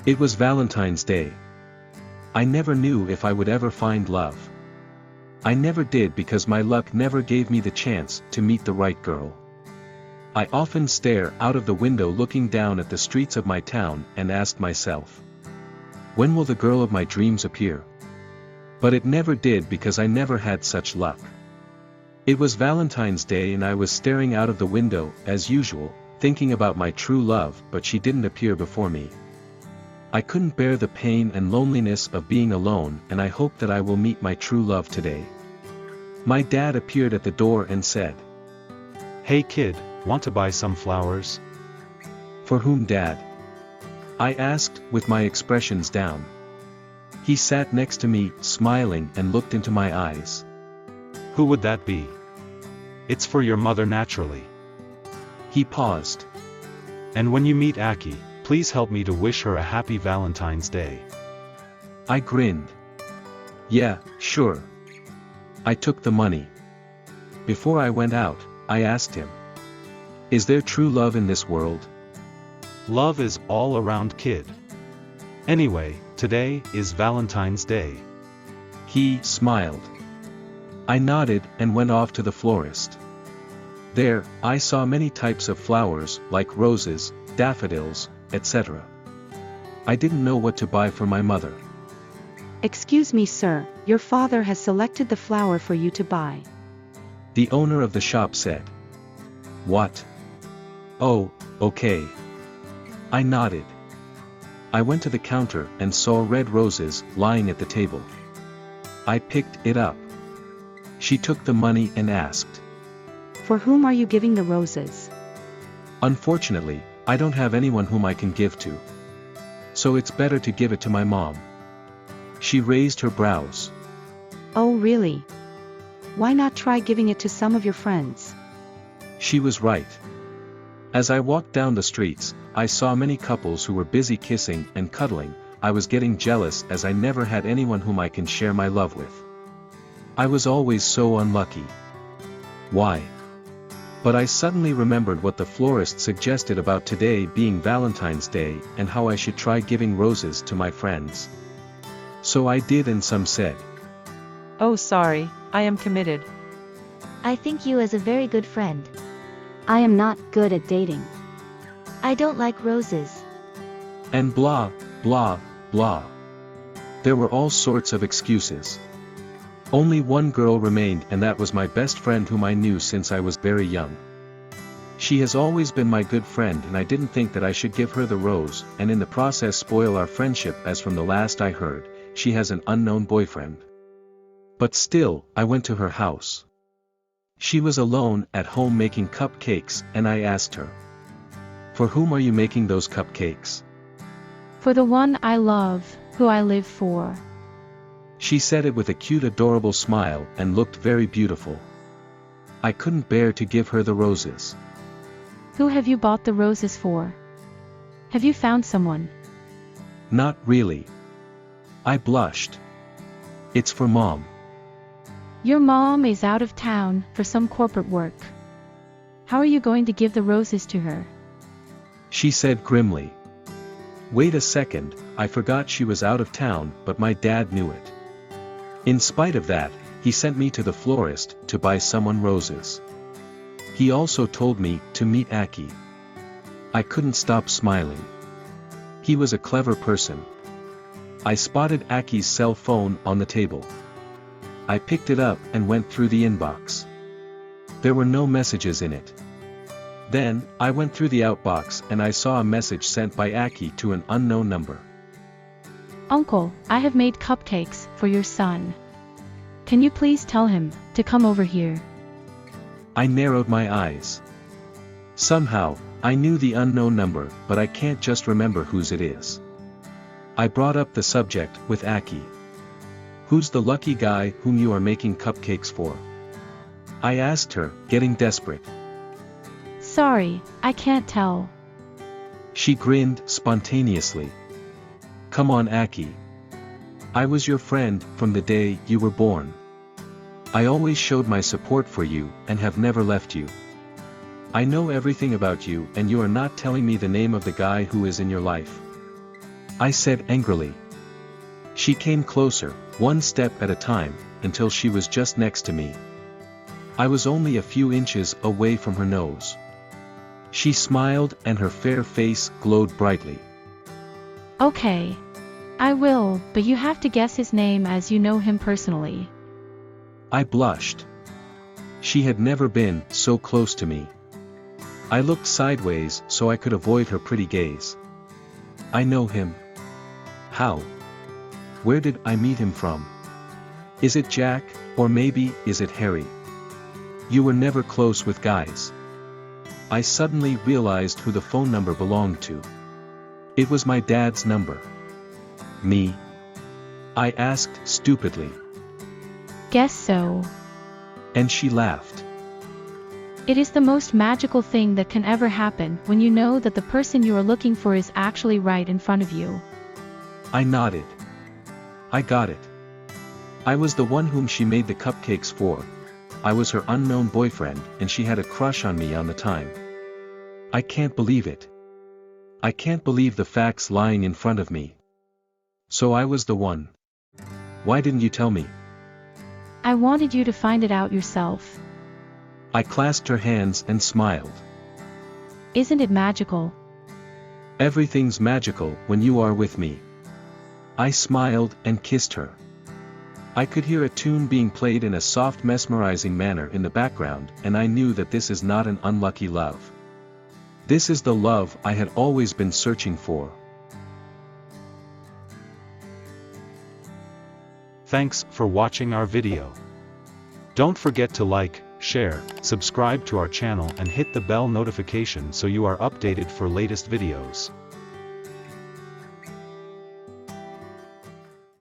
It was Valentine's Day. I never knew if I would ever find love. I never did because my luck never gave me the chance to meet the right girl. I often stare out of the window looking down at the streets of my town and ask myself, when will the girl of my dreams appear? But it never did because I never had such luck. It was Valentine's Day and I was staring out of the window, as usual, thinking about my true love, but she didn't appear before me. I couldn't bear the pain and loneliness of being alone, and I hope that I will meet my true love today. My dad appeared at the door and said, "Hey kid, want to buy some flowers?" "For whom, Dad?" I asked, with my expressions down. He sat next to me, smiling, and looked into my eyes. "Who would that be?" "It's for your mother naturally." He paused. "And when you meet Aki, please help me to wish her a happy Valentine's Day." I grinned. "Yeah, sure." I took the money. Before I went out, I asked him, "Is there true love in this world?" "Love is all around, kid. Anyway, today is Valentine's Day." He smiled. I nodded and went off to the florist. There, I saw many types of flowers, like roses, daffodils, etc. I didn't know what to buy for my mother. "Excuse me, sir, your father has selected the flower for you to buy," the owner of the shop said. "What? Oh, okay." I nodded. I went to the counter and saw red roses lying at the table. I picked it up. She took the money and asked, "For whom are you giving the roses?" "Unfortunately, I don't have anyone whom I can give to. So it's better to give it to my mom." She raised her brows. "Oh really? Why not try giving it to some of your friends?" She was right. As I walked down the streets, I saw many couples who were busy kissing and cuddling. I was getting jealous as I never had anyone whom I can share my love with. I was always so unlucky. Why? But I suddenly remembered what the florist suggested about today being Valentine's Day and how I should try giving roses to my friends. So I did, and some said, "Oh sorry, I am committed." I think you as a very good friend. "I am not good at dating." I don't like roses. and blah, blah, blah. There were all sorts of excuses. Only one girl remained, and that was my best friend whom I knew since I was very young. She has always been my good friend, and I didn't think that I should give her the rose, and in the process spoil our friendship, as from the last I heard, she has an unknown boyfriend. But still, I went to her house. She was alone at home making cupcakes, and I asked her, "For whom are you making those cupcakes?" "For the one I love, who I live for." She said it with a cute, adorable smile and looked very beautiful. I couldn't bear to give her the roses. "Who have you bought the roses for? Have you found someone?" Not really. I blushed. It's for Mom. "Your mom is out of town for some corporate work. How are you going to give the roses to her?" She said grimly. Wait a second, I forgot she was out of town, but my dad knew it. In spite of that, he sent me to the florist to buy someone roses. He also told me to meet Aki. I couldn't stop smiling. He was a clever person. I spotted Aki's cell phone on the table. I picked it up and went through the inbox. There were no messages in it. Then, I went through the outbox and I saw a message sent by Aki to an unknown number. "Uncle, I have made cupcakes for your son. Can you please tell him to come over here?" I narrowed my eyes. Somehow, I knew the unknown number, but I can't just remember whose it is. I brought up the subject with Aki. "Who's the lucky guy whom you are making cupcakes for?" I asked her, getting desperate. "Sorry, I can't tell." She grinned spontaneously. "Come on, Aki. I was your friend from the day you were born. I always showed my support for you and have never left you. I know everything about you, and you are not telling me the name of the guy who is in your life. I said angrily. She came closer, one step at a time, until she was just next to me. I was only a few inches away from her nose. She smiled and her fair face glowed brightly. Okay. I will, but you have to guess his name as you know him personally. I blushed. She had never been so close to me. I looked sideways so I could avoid her pretty gaze. I know him. How? Where did I meet him from? Is it Jack, or maybe is it Harry? You were never close with guys. I suddenly realized who the phone number belonged to. It was my dad's number. Me? I asked stupidly. Guess so. And she laughed. It is the most magical thing that can ever happen when you know that the person you are looking for is actually right in front of you. I nodded. I got it. I was the one whom she made the cupcakes for. I was her unknown boyfriend, and she had a crush on me on the time. I can't believe it. I can't believe the facts lying in front of me. So I was the one. Why didn't you tell me? I wanted you to find it out yourself. I clasped her hands and smiled. Isn't it magical? Everything's magical when you are with me. I smiled and kissed her. I could hear a tune being played in a soft, mesmerizing manner in the background, and I knew that this is not an unlucky love. This is the love I had always been searching for. Thanks for watching our video. Don't forget to like, share, subscribe to our channel and hit the bell notification so you are updated for latest videos.